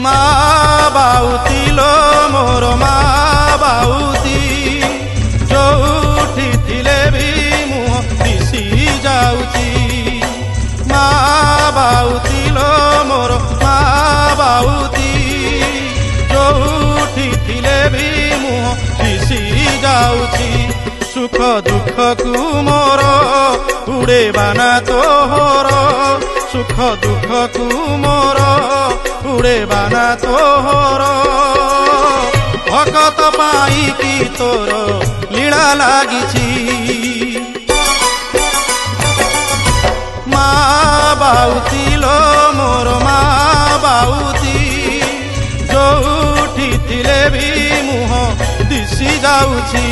মা বাউতি লো মোর মা বাউতি যোউঠি থিলে বি মুহ দিশি যাউচি মা বাউতি লো মোর মা বাউতি যোউঠি থিলে বি মুহ দিশি যাউচি সুখ দুঃখ কু মোর উড়েবা না তোহর সুখ দুঃখ কু মোর উড়েবা না তোহর ভকত পাই কি তোর লীলা লাগিছি মা বাউতি লো মোর মা বাউতি যোউঠি থিলে বি মুহ দিশি যাউছি।